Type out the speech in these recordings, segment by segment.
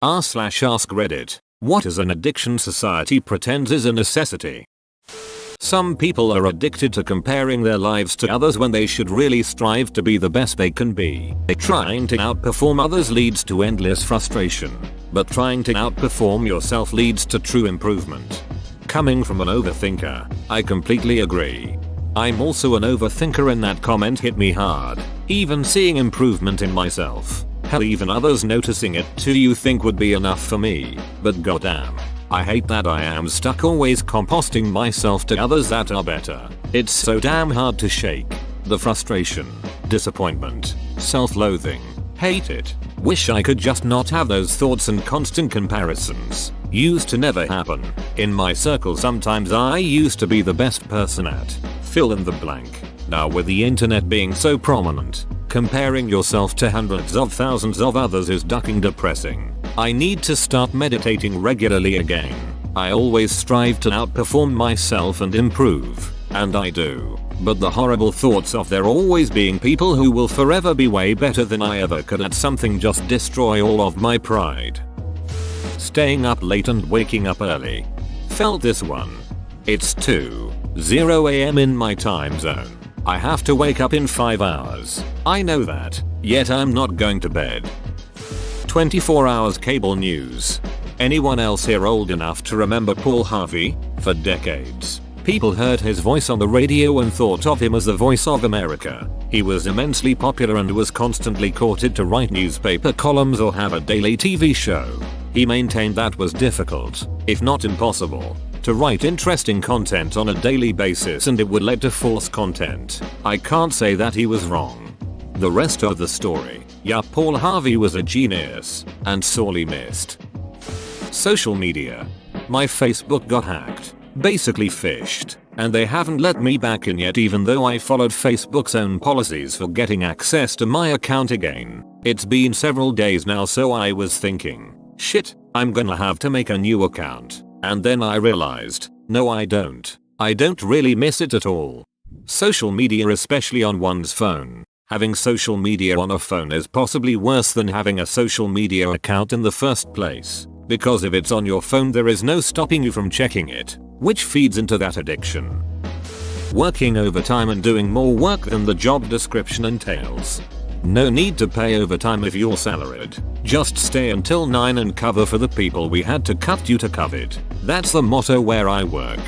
r/ask Reddit. What is an addiction society pretends is a necessity? Some people are addicted to comparing their lives to others when they should really strive to be the best they can be. Trying to outperform others leads to endless frustration, but trying to outperform yourself leads to true improvement. Coming from an overthinker, I completely agree. I'm also an overthinker and that comment hit me hard. Even seeing improvement in myself, hell even others noticing it too, you think would be enough for me, but goddamn. I hate that I am stuck always composting myself to others that are better. It's so damn hard to shake. The frustration, disappointment, self-loathing, hate it. Wish I could just not have those thoughts and constant comparisons. Used to never happen. In my circle sometimes I used to be the best person at fill in the blank. Now with the internet being so prominent, comparing yourself to hundreds of thousands of others is fucking depressing. I need to start meditating regularly again. I always strive to outperform myself and improve, and I do. But the horrible thoughts of there always being people who will forever be way better than I ever could at something just destroy all of my pride. Staying up late and waking up early. Felt this one. It's 2:00 AM in my time zone. I have to wake up in 5 hours. I know that, yet I'm not going to bed. 24 hours cable news. Anyone else here old enough to remember Paul Harvey? For decades, people heard his voice on the radio and thought of him as the voice of America. He was immensely popular and was constantly courted to write newspaper columns or have a daily TV show. He maintained that was difficult, if not impossible, to write interesting content on a daily basis and it would lead to false content. I can't say that he was wrong. The rest of the story, yeah, Paul Harvey was a genius and sorely missed. Social media. My Facebook got hacked, basically phished, and they haven't let me back in yet even though I followed Facebook's own policies for getting access to my account again. It's been several days now, so I was thinking, shit, I'm gonna have to make a new account. And then I realized, no I don't. I don't really miss it at all. Social media, especially on one's phone. Having social media on a phone is possibly worse than having a social media account in the first place. Because if it's on your phone there is no stopping you from checking it, which feeds into that addiction. Working overtime and doing more work than the job description entails. No need to pay overtime if you're salaried. Just stay until 9 and cover for the people we had to cut due to COVID. That's the motto where I work.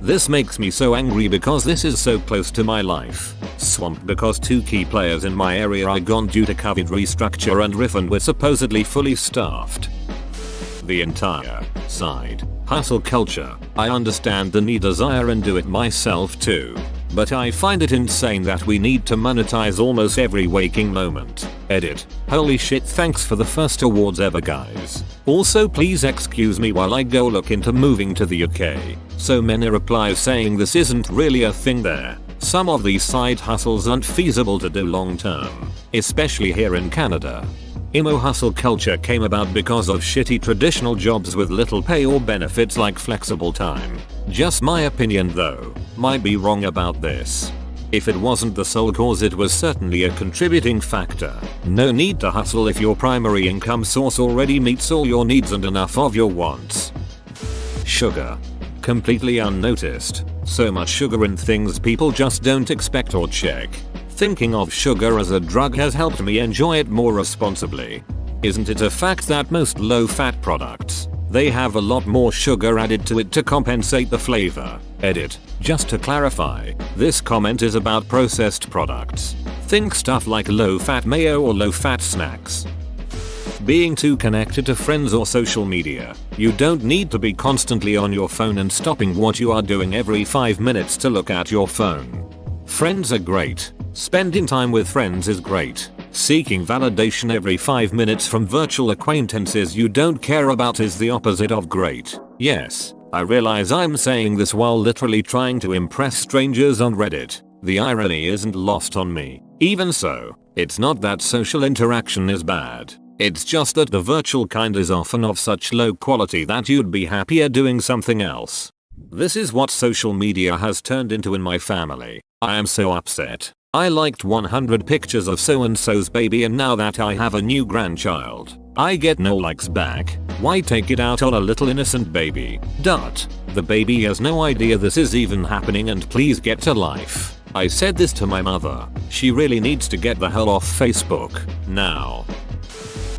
This makes me so angry because this is so close to my life. Swamped because 2 key players in my area are gone due to COVID restructure and riff and we're supposedly fully staffed. The entire side hustle culture. I understand the need, desire and do it myself too. But I find it insane that we need to monetize almost every waking moment. Edit. Holy shit, thanks for the first awards ever guys. Also please excuse me while I go look into moving to the UK. So many replies saying this isn't really a thing there. Some of these side hustles aren't feasible to do long term. Especially here in Canada. Emo hustle culture came about because of shitty traditional jobs with little pay or benefits like flexible time. Just my opinion though, might be wrong about this. If it wasn't the sole cause, it was certainly a contributing factor. No need to hustle if your primary income source already meets all your needs and enough of your wants. Sugar. Completely unnoticed. So much sugar in things people just don't expect or check. Thinking of sugar as a drug has helped me enjoy it more responsibly. Isn't it a fact that most low-fat products, they have a lot more sugar added to it to compensate the flavor? Edit. Just to clarify, this comment is about processed products. Think stuff like low-fat mayo or low-fat snacks. Being too connected to friends or social media. You don't need to be constantly on your phone and stopping what you are doing every 5 minutes to look at your phone. Friends are great. Spending time with friends is great. Seeking validation every 5 minutes from virtual acquaintances you don't care about is the opposite of great. Yes, I realize I'm saying this while literally trying to impress strangers on Reddit. The irony isn't lost on me. Even so, it's not that social interaction is bad. It's just that the virtual kind is often of such low quality that you'd be happier doing something else. This is what social media has turned into in my family. I am so upset. I liked 100 pictures of so and so's baby, and now that I have a new grandchild, I get no likes back. Why take it out on a little innocent baby? The baby has no idea this is even happening, and please get a life. I said this to my mother. She really needs to get the hell off Facebook now.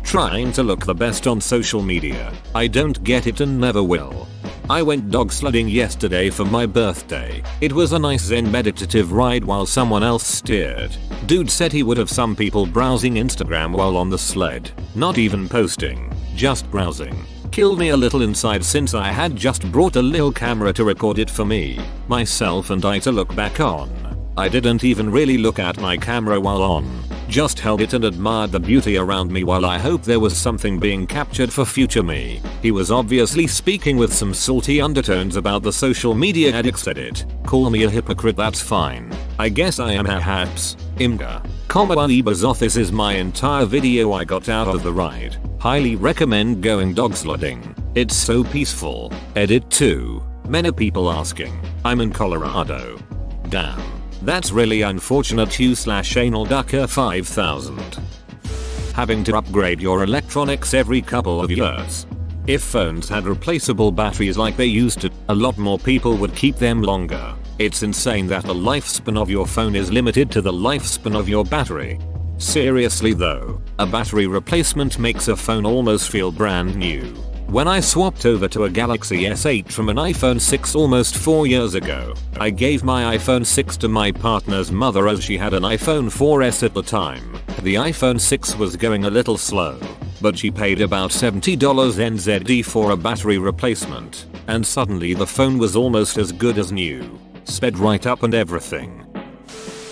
Trying to look the best on social media. I don't get it and never will. I went dog sledding yesterday for my birthday. It was a nice zen meditative ride while someone else steered. Dude said he would have some people browsing Instagram while on the sled. Not even posting, just browsing. Killed me a little inside since I had just brought a little camera to record it for me, myself and I to look back on. I didn't even really look at my camera while on. Just held it and admired the beauty around me while I hoped there was something being captured for future me. He was obviously speaking with some salty undertones about the social media addicts edit. Call me a hypocrite, that's fine. I guess I am perhaps. Imga. Ibazoth. This is my entire video I got out of the ride. Highly recommend going dog sledding. It's so peaceful. Edit 2. Many people asking. I'm in Colorado. Damn. That's really unfortunate. U/anal ducker 5000. Having to upgrade your electronics every couple of years. If phones had replaceable batteries like they used to, a lot more people would keep them longer. It's insane that the lifespan of your phone is limited to the lifespan of your battery. Seriously though, a battery replacement makes a phone almost feel brand new. When I swapped over to a Galaxy S8 from an iPhone 6 almost 4 years ago, I gave my iPhone 6 to my partner's mother as she had an iPhone 4S at the time. The iPhone 6 was going a little slow, but she paid about $70 NZD for a battery replacement, and suddenly the phone was almost as good as new. Sped right up and everything.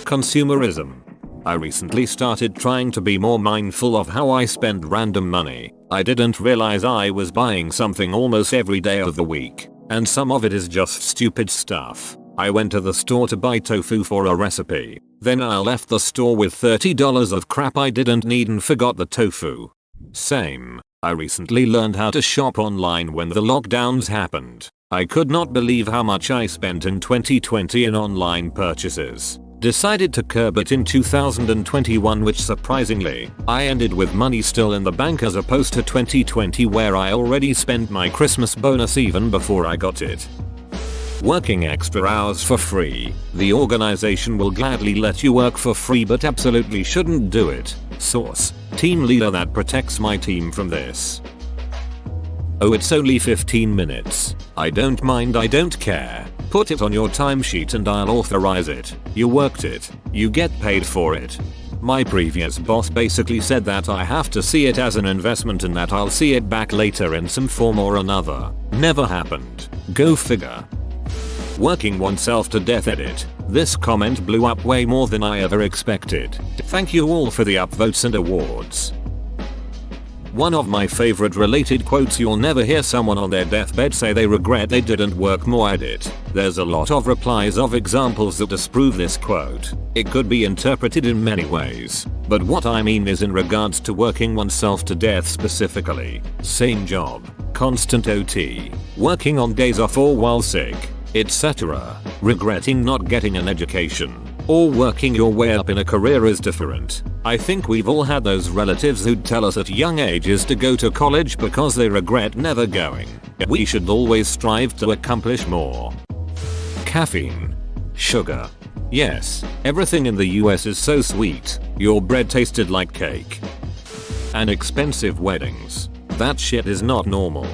Consumerism. I recently started trying to be more mindful of how I spend random money. I didn't realize I was buying something almost every day of the week, and some of it is just stupid stuff. I went to the store to buy tofu for a recipe. Then I left the store with $30 of crap I didn't need and forgot the tofu. Same. I recently learned how to shop online when the lockdowns happened. I could not believe how much I spent in 2020 in online purchases. Decided to curb it in 2021, which surprisingly, I ended with money still in the bank as opposed to 2020 where I already spent my Christmas bonus even before I got it. Working extra hours for free. The organization will gladly let you work for free but absolutely shouldn't do it. Source: team leader that protects my team from this. Oh, it's only 15 minutes. I don't mind, I don't care. Put it on your timesheet and I'll authorize it. You worked it. You get paid for it. My previous boss basically said that I have to see it as an investment and that I'll see it back later in some form or another. Never happened. Go figure. Working oneself to death. Edit. This comment blew up way more than I ever expected. Thank you all for the upvotes and awards. One of my favorite related quotes: you'll never hear someone on their deathbed say they regret they didn't work more. Edit. There's a lot of replies of examples that disprove this quote. It could be interpreted in many ways, but what I mean is in regards to working oneself to death specifically. Same job, constant OT, working on days off or while sick, etc. Regretting not getting an education, or working your way up in a career is different. I think we've all had those relatives who'd tell us at young ages to go to college because they regret never going. We should always strive to accomplish more. Caffeine. Sugar. Yes, everything in the US is so sweet. Your bread tasted like cake. And expensive weddings. That shit is not normal.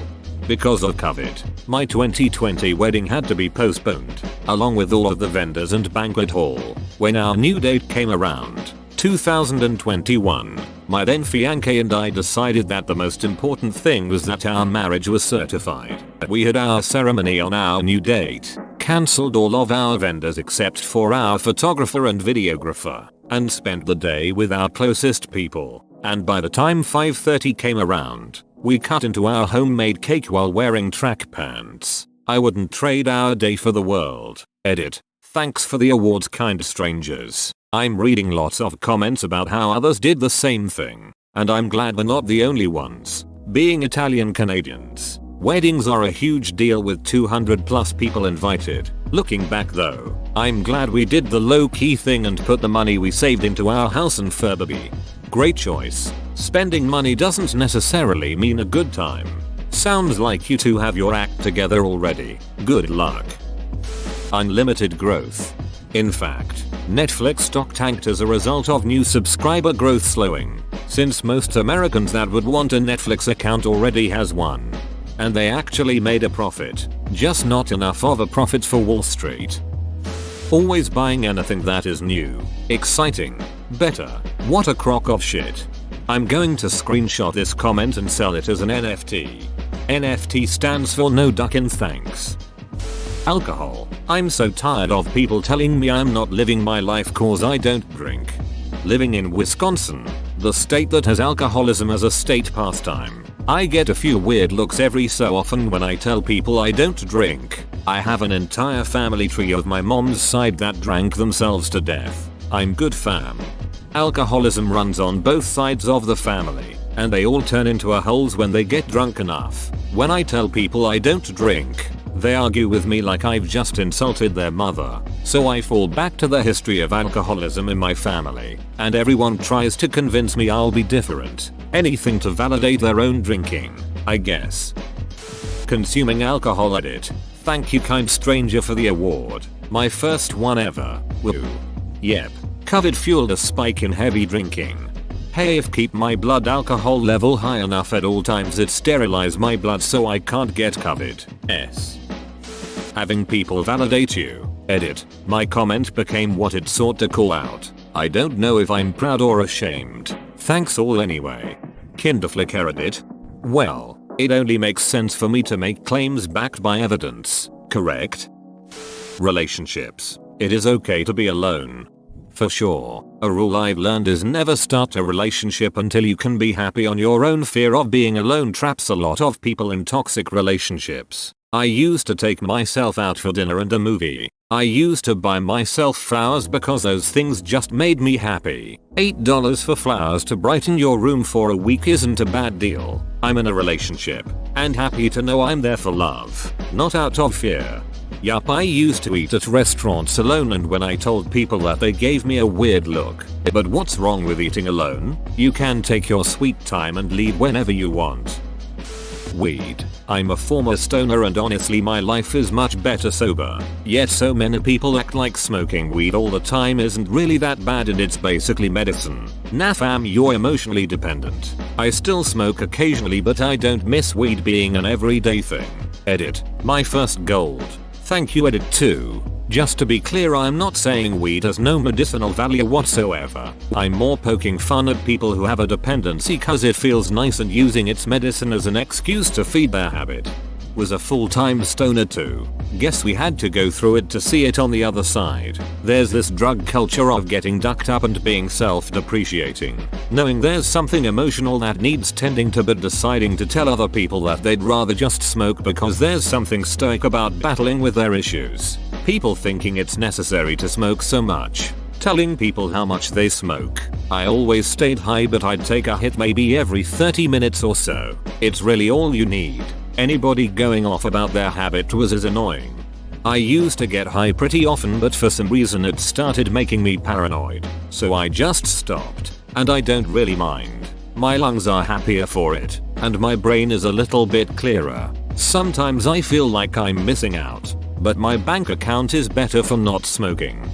Because of COVID, my 2020 wedding had to be postponed, along with all of the vendors and banquet hall. When our new date came around, 2021, my then fiancé and I decided that the most important thing was that our marriage was certified. We had our ceremony on our new date, cancelled all of our vendors except for our photographer and videographer, and spent the day with our closest people. And by the time 5:30 came around, we cut into our homemade cake while wearing track pants. I wouldn't trade our day for the world. Edit. Thanks for the awards, kind strangers. I'm reading lots of comments about how others did the same thing, and I'm glad we're not the only ones. Being Italian Canadians, Weddings are a huge deal with 200 plus people invited. Looking back though, I'm glad we did the low-key thing and put the money we saved into our house and Furby. Great choice. Spending money doesn't necessarily mean a good time. Sounds like you two have your act together already. Good luck. Unlimited growth. In fact, Netflix stock tanked as a result of new subscriber growth slowing, since most Americans that would want a Netflix account already has one. And they actually made a profit, just not enough of a profit for Wall Street. Always buying anything that is new, exciting, better. What a crock of shit. I'm going to screenshot this comment and sell it as an NFT. NFT stands for no duckin' thanks. Alcohol. I'm so tired of people telling me I'm not living my life cause I don't drink. Living in Wisconsin, the state that has alcoholism as a state pastime, I get a few weird looks every so often when I tell people I don't drink. I have an entire family tree of my mom's side that drank themselves to death. I'm good fam. Alcoholism runs on both sides of the family, and they all turn into a-holes when they get drunk enough. When I tell people I don't drink, they argue with me like I've just insulted their mother. So I fall back to the history of alcoholism in my family, and everyone tries to convince me I'll be different. Anything to validate their own drinking, I guess. Consuming alcohol edit. Thank you kind stranger for the award. My first one ever. Woo. Yep. COVID fueled a spike in heavy drinking. Hey, if keep my blood alcohol level high enough at all times it sterilize my blood so I can't get COVID. Having people validate you. Edit. My comment became what it sought to call out. I don't know if I'm proud or ashamed. Thanks all anyway. Kinderflick edit. Well, it only makes sense for me to make claims backed by evidence, correct? Relationships. It is okay to be alone. For sure, a rule I've learned is never start a relationship until you can be happy on your own. Fear of being alone traps a lot of people in toxic relationships. I used to take myself out for dinner and a movie. I used to buy myself flowers because those things just made me happy. $8 for flowers to brighten your room for a week isn't a bad deal. I'm in a relationship, and happy to know I'm there for love, not out of fear. Yup, I used to eat at restaurants alone, and when I told people that they gave me a weird look. But what's wrong with eating alone? You can take your sweet time and leave whenever you want. Weed. I'm a former stoner and honestly my life is much better sober. Yet so many people act like smoking weed all the time isn't really that bad and it's basically medicine. Nah fam, you're emotionally dependent. I still smoke occasionally but I don't miss weed being an everyday thing. Edit. My first gold. Thank you edit 2. Just to be clear, I'm not saying weed has no medicinal value whatsoever. I'm more poking fun at people who have a dependency cause it feels nice and using its medicine as an excuse to feed their habit. Was a full-time stoner too. Guess we had to go through it to see it on the other side. There's this drug culture of getting ducked up and being self-depreciating. Knowing there's something emotional that needs tending to but deciding to tell other people that they'd rather just smoke because there's something stoic about battling with their issues. People thinking it's necessary to smoke so much. Telling people how much they smoke. I always stayed high but I'd take a hit maybe every 30 minutes or so. It's really all you need. Anybody going off about their habit was as annoying. I used to get high pretty often but for some reason it started making me paranoid. So I just stopped. And I don't really mind. My lungs are happier for it. And my brain is a little bit clearer. Sometimes I feel like I'm missing out. But my bank account is better for not smoking.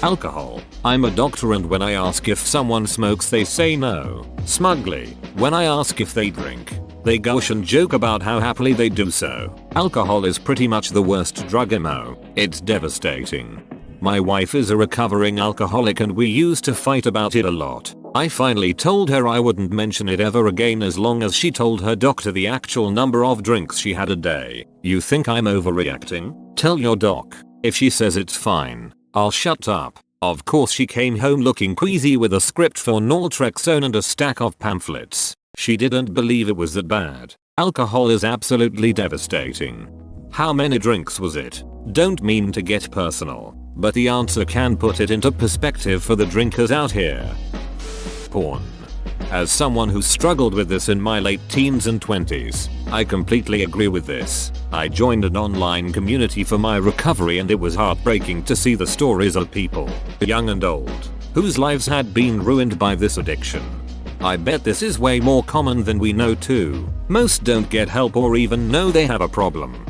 Alcohol. I'm a doctor and when I ask if someone smokes they say no. Smugly. When I ask if they drink, they gush and joke about how happily they do so. Alcohol is pretty much the worst drug emo. It's devastating. My wife is a recovering alcoholic and we used to fight about it a lot. I finally told her I wouldn't mention it ever again as long as she told her doctor the actual number of drinks she had a day. You think I'm overreacting? Tell your doc. If she says it's fine, I'll shut up. Of course she came home looking queasy with a script for naltrexone and a stack of pamphlets. She didn't believe it was that bad. Alcohol is absolutely devastating. How many drinks was it? Don't mean to get personal, but the answer can put it into perspective for the drinkers out here. Porn. As someone who struggled with this in my late teens and 20s, I completely agree with this. I joined an online community for my recovery and it was heartbreaking to see the stories of people, young and old, whose lives had been ruined by this addiction. I bet this is way more common than we know too. Most don't get help or even know they have a problem.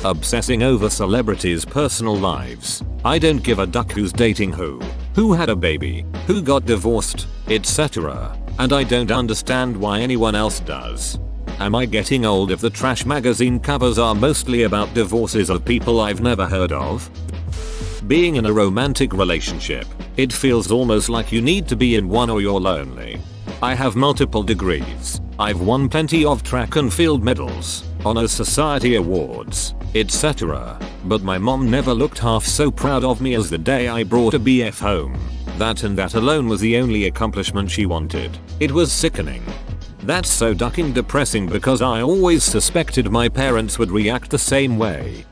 Obsessing over celebrities' personal lives. I don't give a duck who's dating who had a baby, who got divorced, etc. And I don't understand why anyone else does. Am I getting old if the trash magazine covers are mostly about divorces of people I've never heard of? Being in a romantic relationship, it feels almost like you need to be in one or you're lonely. I have multiple degrees. I've won plenty of track and field medals, honor society awards, etc. But my mom never looked half so proud of me as the day I brought a BF home. That and that alone was the only accomplishment she wanted. It was sickening. That's so ducking depressing because I always suspected my parents would react the same way.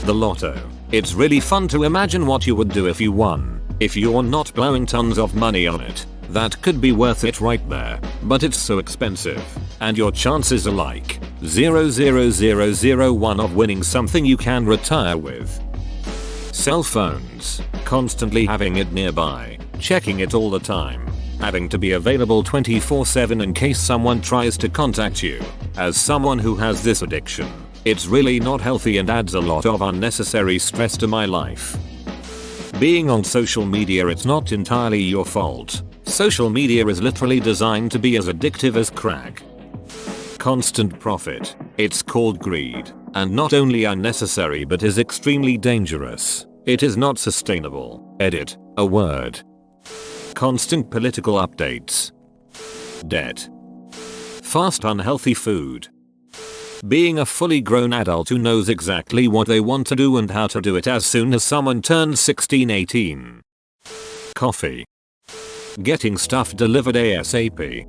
The lotto. It's really fun to imagine what you would do if you won. If you're not blowing tons of money on it, that could be worth it right there. But it's so expensive. And your chances are like 0.0001 of winning something you can retire with. Cell phones. Constantly having it nearby. Checking it all the time. Having to be available 24/7 in case someone tries to contact you. As someone who has this addiction, it's really not healthy and adds a lot of unnecessary stress to my life. Being on social media, it's not entirely your fault. Social media is literally designed to be as addictive as crack. Constant profit. It's called greed, and not only unnecessary but is extremely dangerous. It is not sustainable. Edit. A word. Constant political updates. Debt. Fast unhealthy food. Being a fully grown adult who knows exactly what they want to do and how to do it as soon as someone turns 16-18. Coffee. Getting stuff delivered ASAP.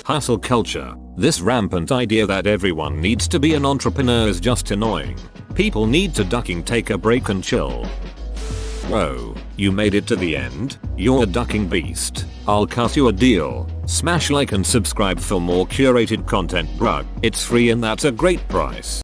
Hustle culture. This rampant idea that everyone needs to be an entrepreneur is just annoying. People need to ducking take a break and chill. Whoa, you made it to the end? You're a ducking beast. I'll cut you a deal. Smash like and subscribe for more curated content, bruh. It's free and that's a great price.